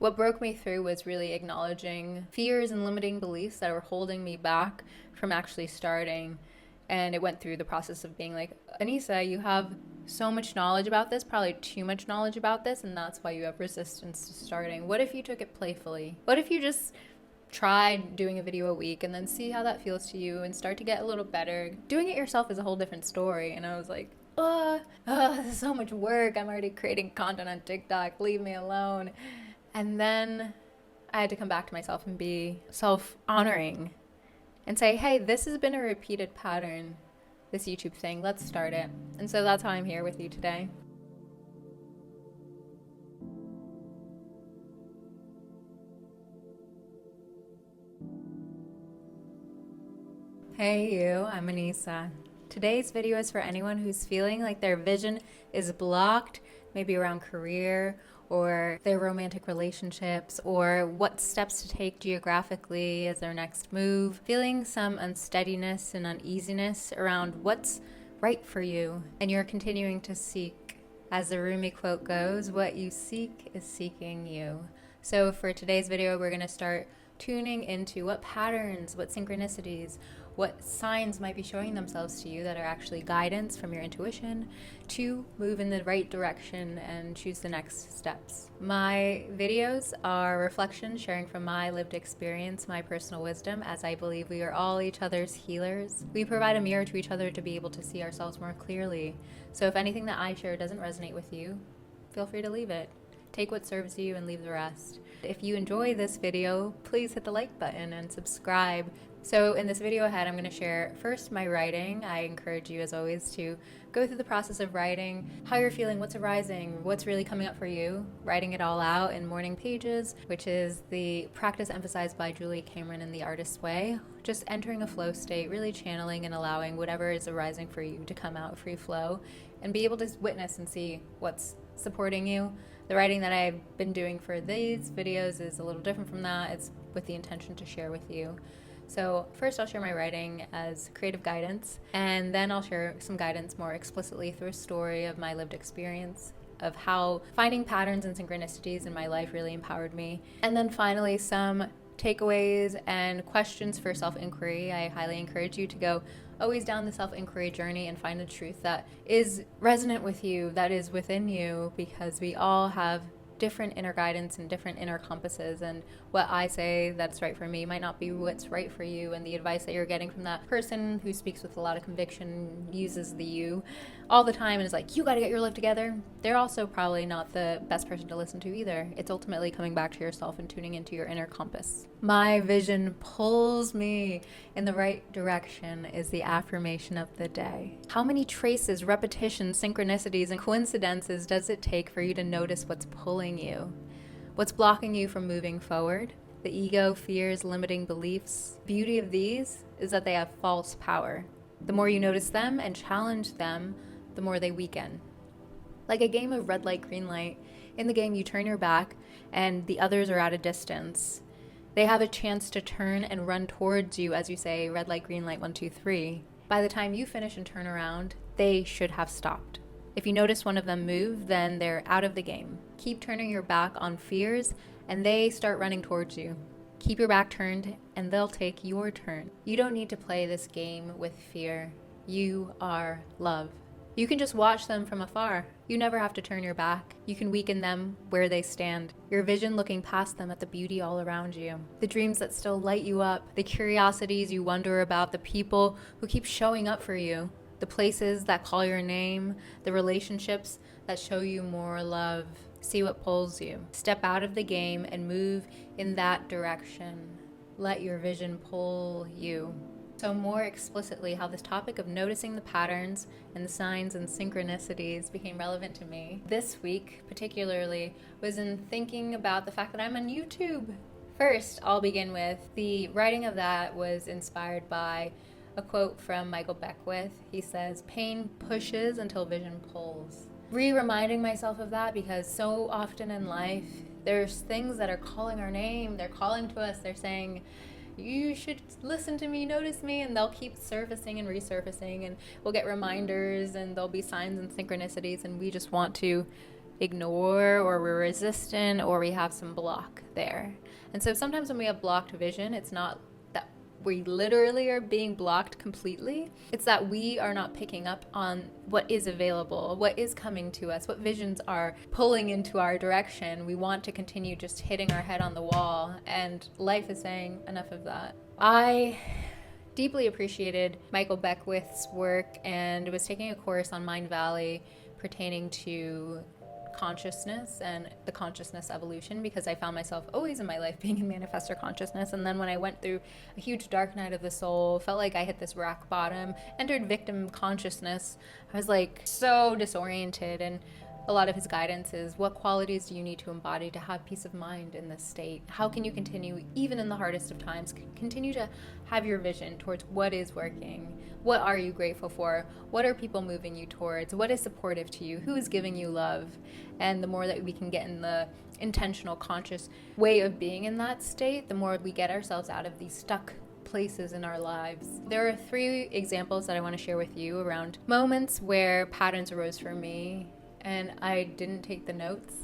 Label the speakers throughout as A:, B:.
A: What broke me through was really acknowledging fears and limiting beliefs that were holding me back from actually starting. And it went through the process of being like, Anissa, you have so much knowledge about this, probably too much knowledge about this, and that's why you have resistance to starting. What if you took it playfully? What if you just tried doing a video a week and then see how that feels to you and start to get a little better? Doing it yourself is a whole different story. And I was like, this is so much work. I'm already creating content on TikTok. Leave me alone. And then I had to come back to myself and be self-honoring and say, hey, this has been a repeated pattern, this YouTube thing. Let's start it. And so that's how I'm here with you today. Hey you, I'm Anissa. Today's video is for anyone who's feeling like their vision is blocked, maybe around career or their romantic relationships, or what steps to take geographically as their next move, feeling some unsteadiness and uneasiness around what's right for you, and you're continuing to seek. As the Rumi quote goes, what you seek is seeking you. So for today's video, we're going to start tuning into what patterns, what synchronicities, what signs might be showing themselves to you that are actually guidance from your intuition to move in the right direction and choose the next steps. My videos are reflections sharing from my lived experience, my personal wisdom, as I believe we are all each other's healers. We provide a mirror to each other to be able to see ourselves more clearly. So if anything that I share doesn't resonate with you, feel free to leave it. Take what serves you and leave the rest. If you enjoy this video, please hit the like button and subscribe. So in this video ahead, I'm going to share first my writing. I encourage you, as always, to go through the process of writing, how you're feeling, what's arising, what's really coming up for you, writing it all out in morning pages, which is the practice emphasized by Julie Cameron in The Artist's Way. Just entering a flow state, really channeling and allowing whatever is arising for you to come out free flow and be able to witness and see what's supporting you. The writing that I've been doing for these videos is a little different from that. It's with the intention to share with you. So first I'll share my writing as creative guidance, and then I'll share some guidance more explicitly through a story of my lived experience of how finding patterns and synchronicities in my life really empowered me. And then finally some takeaways and questions for self-inquiry. I highly encourage you to go always down the self-inquiry journey and find a truth that is resonant with you, that is within you, because we all have different inner guidance and different inner compasses, and what I say that's right for me might not be what's right for you, and the advice that you're getting from that person who speaks with a lot of conviction, uses the you all the time and is like, you got to get your life together, they're also probably not the best person to listen to either. It's ultimately coming back to yourself and tuning into your inner compass. My vision pulls me in the right direction is the affirmation of the day. How many traces, repetitions, synchronicities, and coincidences does it take for you to notice what's pulling you? What's blocking you from moving forward? The ego, fears, limiting beliefs. The beauty of these is that they have false power. The more you notice them and challenge them, the more they weaken. Like a game of red light, green light. In the game, you turn your back and the others are at a distance. They have a chance to turn and run towards you as you say, red light, green light, 1, 2, 3. By the time you finish and turn around, they should have stopped. If you notice one of them move, then they're out of the game. Keep turning your back on fears and they start running towards you. Keep your back turned and they'll take your turn. You don't need to play this game with fear. You are love. You can just watch them from afar. You never have to turn your back. You can weaken them where they stand. Your vision looking past them at the beauty all around you. The dreams that still light you up. The curiosities you wonder about. The people who keep showing up for you. The places that call your name. The relationships that show you more love. See what pulls you. Step out of the game and move in that direction. Let your vision pull you. So more explicitly, how this topic of noticing the patterns and the signs and synchronicities became relevant to me this week particularly was in thinking about the fact that I'm on YouTube. First, I'll begin with the writing of that was inspired by a quote from Michael Beckwith. He says, "Pain pushes until vision pulls." Reminding myself of that because so often in life, there's things that are calling our name, they're calling to us, they're saying, you should listen to me, notice me, and they'll keep surfacing and resurfacing, and we'll get reminders and there'll be signs and synchronicities, and we just want to ignore, or we're resistant, or we have some block there. And so sometimes when we have blocked vision, it's not that we literally are being blocked completely. It's that we are not picking up on what is available, what is coming to us, what visions are pulling into our direction. We want to continue just hitting our head on the wall, and life is saying enough of that. I deeply appreciated Michael Beckwith's work and was taking a course on Mind Valley pertaining to consciousness and the consciousness evolution, because I found myself always in my life being in manifestor consciousness. And then when I went through a huge dark night of the soul, felt like I hit this rock bottom, entered victim consciousness, I was like so disoriented. And a lot of his guidance is, what qualities do you need to embody to have peace of mind in this state? How can you continue, even in the hardest of times, continue to have your vision towards what is working? What are you grateful for? What are people moving you towards? What is supportive to you? Who is giving you love? And the more that we can get in the intentional, conscious way of being in that state, the more we get ourselves out of these stuck places in our lives. There are 3 examples that I want to share with you around moments where patterns arose for me and I didn't take the notes.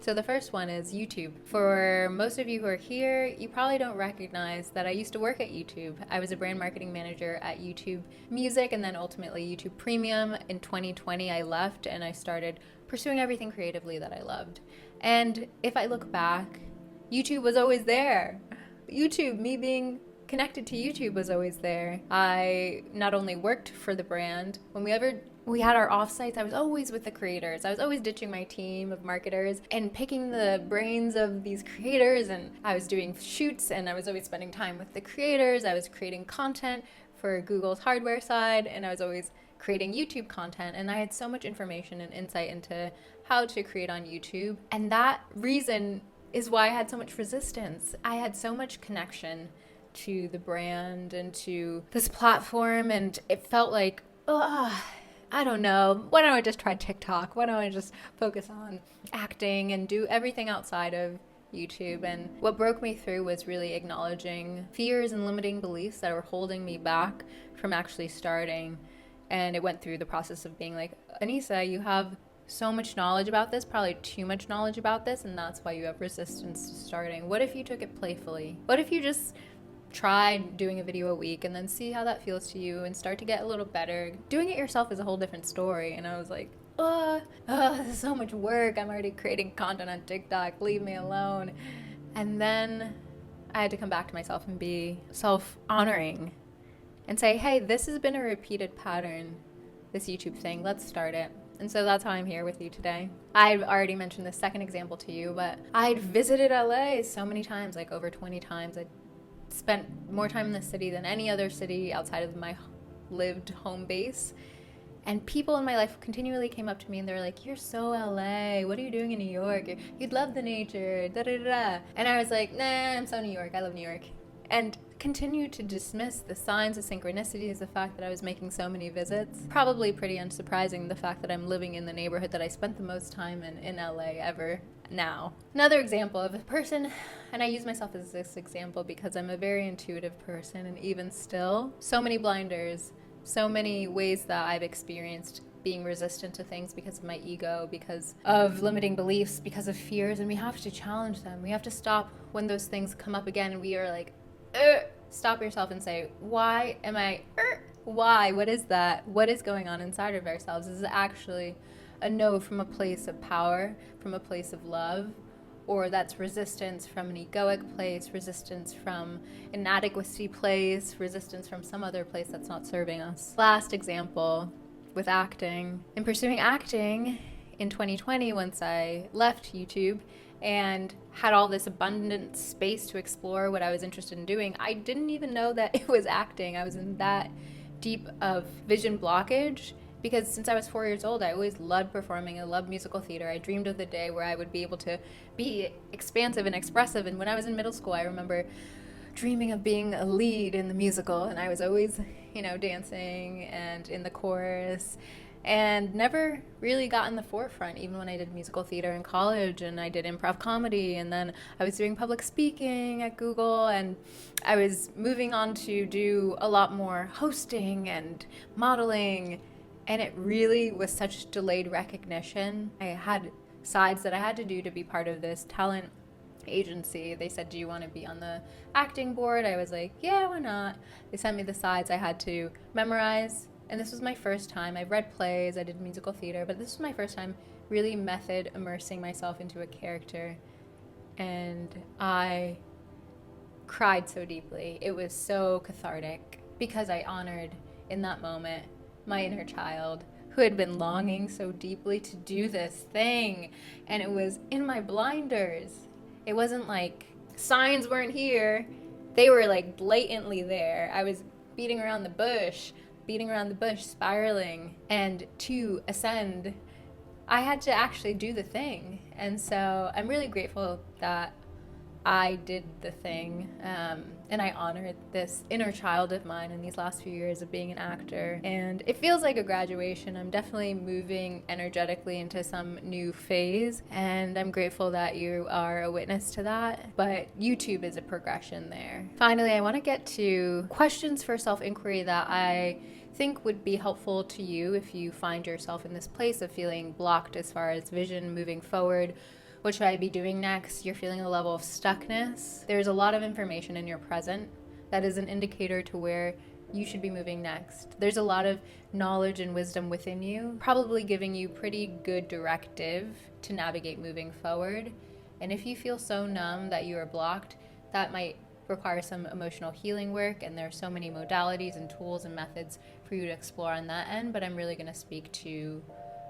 A: So the first one is YouTube. For most of you who are here, you probably don't recognize that I used to work at YouTube. I was a brand marketing manager at YouTube Music and then ultimately YouTube Premium. In 2020, I left and I started pursuing everything creatively that I loved. And if I look back, YouTube was always there. YouTube, me being connected to YouTube, was always there. I not only worked for the brand, when we had our offsites, I was always with the creators. I was always ditching my team of marketers and picking the brains of these creators, and I was doing shoots and I was always spending time with the creators. I was creating content for Google's hardware side, and I was always creating YouTube content, and I had so much information and insight into how to create on YouTube. And that reason is why I had so much resistance. I had so much connection to the brand and to this platform, and it felt like, I don't know, why don't I just try TikTok? Why don't I just focus on acting and do everything outside of YouTube? And what broke me through was really acknowledging fears and limiting beliefs that were holding me back from actually starting. And it went through the process of being like, Anissa, you have so much knowledge about this, probably too much knowledge about this, and that's why you have resistance to starting. What if you took it playfully? What if you just tried doing a video a week and then see how that feels to you and start to get a little better? Doing it yourself is a whole different story. And I was like, this is so much work. I'm already creating content on TikTok. Leave me alone. And then I had to come back to myself and be self-honoring and say, hey, this has been a repeated pattern, this YouTube thing. Let's start it. And so that's how I'm here with you today. I've already mentioned the second example to you, but I'd visited LA so many times, like over 20 times. I spent more time in the city than any other city outside of my lived home base. And people in my life continually came up to me and they were like, you're so LA. What are you doing in New York? You'd love the nature, da da da. And I was like, nah, I'm so New York. I love New York. And continued to dismiss the signs of synchronicities, the fact that I was making so many visits. Probably pretty unsurprising, the fact that I'm living in the neighborhood that I spent the most time in LA ever now. Another example of a person, and I use myself as this example because I'm a very intuitive person, and even still, so many blinders, so many ways that I've experienced being resistant to things because of my ego, because of limiting beliefs, because of fears, and we have to challenge them. We have to stop when those things come up again and we are like, stop yourself and say, why am I, why? What is that? What is going on inside of ourselves? Is it actually a no from a place of power, from a place of love, or that's resistance from an egoic place, resistance from an inadequacy place, resistance from some other place that's not serving us? Last example with acting. In pursuing acting in 2020, once I left YouTube and had all this abundant space to explore what I was interested in doing, I didn't even know that it was acting. I was in that deep of vision blockage because since I was 4 years old, I always loved performing. I loved musical theater. I dreamed of the day where I would be able to be expansive and expressive. And when I was in middle school, I remember dreaming of being a lead in the musical, and I was always, dancing and in the chorus, and never really got in the forefront, even when I did musical theater in college and I did improv comedy, and then I was doing public speaking at Google, and I was moving on to do a lot more hosting and modeling, and it really was such delayed recognition. I had sides that I had to do to be part of this talent agency. They said, do you want to be on the acting board? I was like, yeah, why not? They sent me the sides I had to memorize, and this was my first time. I've read plays, I did musical theater, but this was my first time really method immersing myself into a character, and I cried so deeply. It was so cathartic because I honored in that moment my inner child who had been longing so deeply to do this thing, and it was in my blinders. It wasn't like signs weren't here. They were like blatantly there. I was beating around the bush, spiraling, and to ascend, I had to actually do the thing. And so I'm really grateful that I did the thing, and I honored this inner child of mine in these last few years of being an actor. And it feels like a graduation. I'm definitely moving energetically into some new phase, and I'm grateful that you are a witness to that. But YouTube is a progression there. Finally, I want to get to questions for self-inquiry that I think would be helpful to you if you find yourself in this place of feeling blocked as far as vision moving forward. What should I be doing next? You're feeling a level of stuckness. There's a lot of information in your present that is an indicator to where you should be moving next. There's a lot of knowledge and wisdom within you, probably giving you pretty good directive to navigate moving forward. And if you feel so numb that you are blocked, that might require some emotional healing work, and there are so many modalities and tools and methods for you to explore on that end. But I'm really going to speak to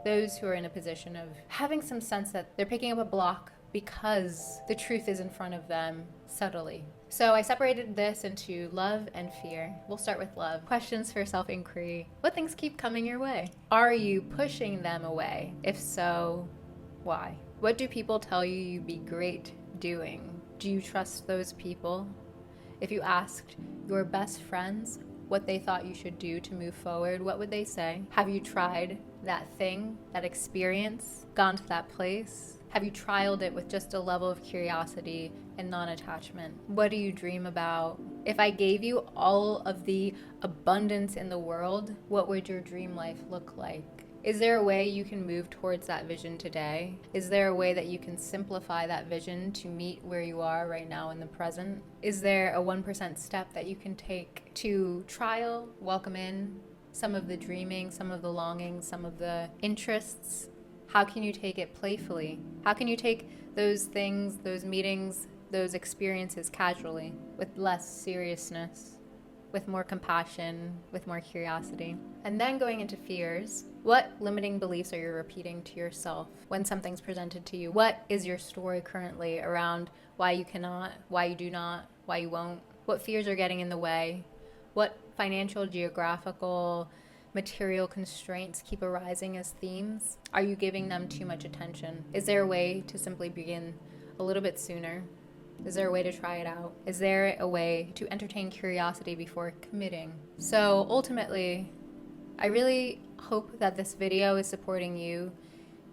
A: those who are in a position of having some sense that they're picking up a block because the truth is in front of them subtly. So I separated this into love and fear. We'll start with love. Questions for self-inquiry. What things keep coming your way? Are you pushing them away? If so, why? What do people tell you you'd be great doing? Do you trust those people? If you asked your best friends what they thought you should do to move forward, what would they say? Have you tried that thing, that experience, gone to that place? Have you trialed it with just a level of curiosity and non-attachment? What do you dream about? If I gave you all of the abundance in the world, what would your dream life look like? Is there a way you can move towards that vision today? Is there a way that you can simplify that vision to meet where you are right now in the present? Is there a 1% step that you can take to trial, welcome in some of the dreaming, some of the longing, some of the interests? How can you take it playfully? How can you take those things, those meetings, those experiences casually, with less seriousness, with more compassion, with more curiosity? And then going into fears, what limiting beliefs are you repeating to yourself when something's presented to you? What is your story currently around why you cannot, why you do not, why you won't? What fears are getting in the way? What financial, geographical, material constraints keep arising as themes? Are you giving them too much attention? Is there a way to simply begin a little bit sooner? Is there a way to try it out? Is there a way to entertain curiosity before committing? So ultimately, I really hope that this video is supporting you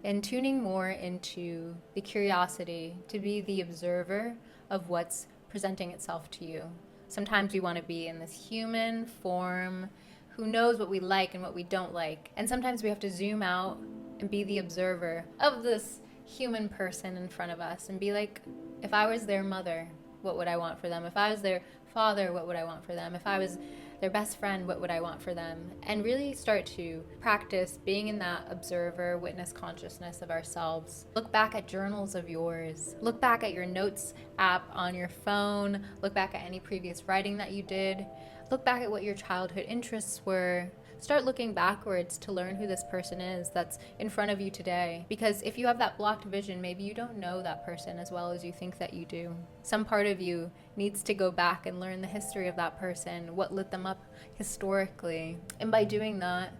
A: in tuning more into the curiosity to be the observer of what's presenting itself to you. Sometimes we want to be in this human form who knows what we like and what we don't like. And sometimes we have to zoom out and be the observer of this human person in front of us and be like, if I was their mother, what would I want for them? If I was their father, what would I want for them? If I was their best friend, what would I want for them? And really start to practice being in that observer, witness consciousness of ourselves. Look back at journals of yours. Look back at your notes app on your phone. Look back at any previous writing that you did. Look back at what your childhood interests were. Start looking backwards to learn who this person is that's in front of you today. Because if you have that blocked vision, maybe you don't know that person as well as you think that you do. Some part of you needs to go back and learn the history of that person, what lit them up historically. And by doing that,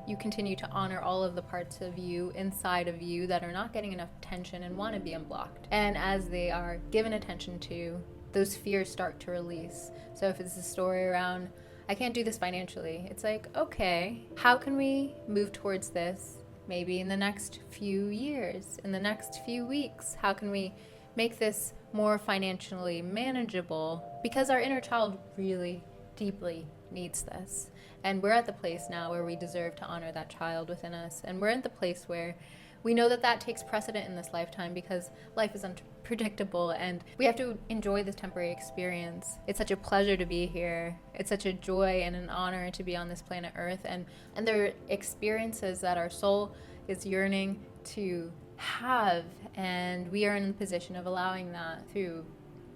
A: you continue to honor all of the parts of you, inside of you, that are not getting enough attention and want to be unblocked. And as they are given attention to, those fears start to release. So if it's a story around, I can't do this financially, it's like, okay, how can we move towards this maybe in the next few years, in the next few weeks? How can we make this more financially manageable? Because our inner child really deeply needs this. And we're at the place now where we deserve to honor that child within us. And we're at the place where We know that that takes precedent in this lifetime because life is unpredictable and we have to enjoy this temporary experience. It's such a pleasure to be here. It's such a joy and an honor to be on this planet Earth, and there are experiences that our soul is yearning to have, and we are in the position of allowing that through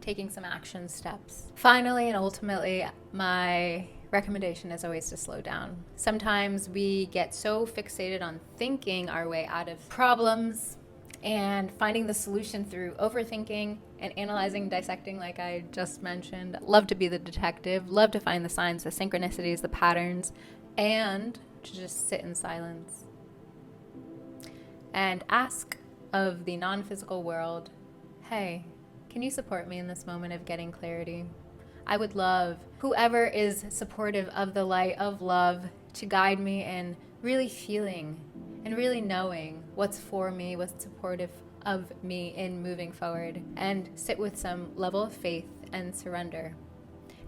A: taking some action steps. Finally and ultimately, my recommendation is always to slow down. Sometimes we get so fixated on thinking our way out of problems and finding the solution through overthinking and analyzing, dissecting, like I just mentioned. Love to be the detective, love to find the signs, the synchronicities, the patterns, and to just sit in silence and ask of the non-physical world, hey, can you support me in this moment of getting clarity? I would love whoever is supportive of the light of love to guide me in really feeling and really knowing what's for me, what's supportive of me in moving forward, and sit with some level of faith and surrender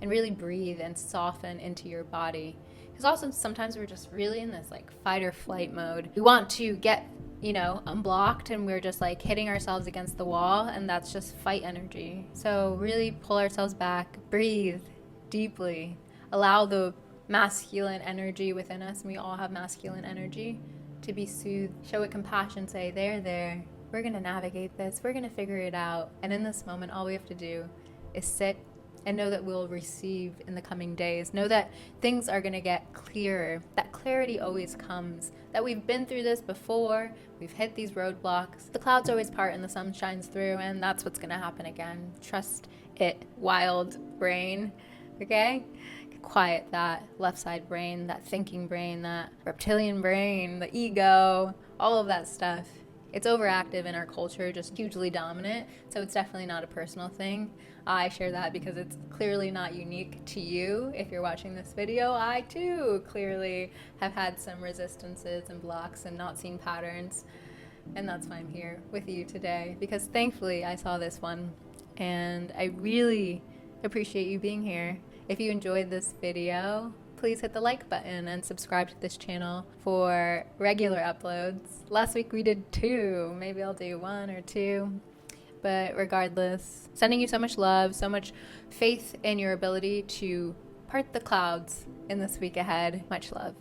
A: and really breathe and soften into your body. Because also sometimes we're just really in this like fight or flight mode. We want to get unblocked, and we're just like hitting ourselves against the wall, and that's just fight energy. So really pull ourselves back, breathe deeply, allow the masculine energy within us, and we all have masculine energy, to be soothed. Show it compassion, say, there, we're gonna navigate this, we're gonna figure it out. And in this moment, all we have to do is sit and know that we'll receive in the coming days. Know that things are going to get clearer. That clarity always comes. That we've been through this before. We've hit these roadblocks. The clouds always part and the sun shines through, and that's what's going to happen again. Trust it, wild brain. Okay? Quiet that left side brain, that thinking brain, that reptilian brain, the ego, all of that stuff. It's overactive in our culture, just hugely dominant, so it's definitely not a personal thing. I share that because it's clearly not unique to you. If you're watching this video, I too clearly have had some resistances and blocks and not seen patterns, and that's why I'm here with you today, because thankfully I saw this one, and I really appreciate you being here. If you enjoyed this video, please hit the like button and subscribe to this channel for regular uploads. Last week we did 2, maybe I'll do 1 or 2. But regardless, sending you so much love, so much faith in your ability to part the clouds in this week ahead. Much love.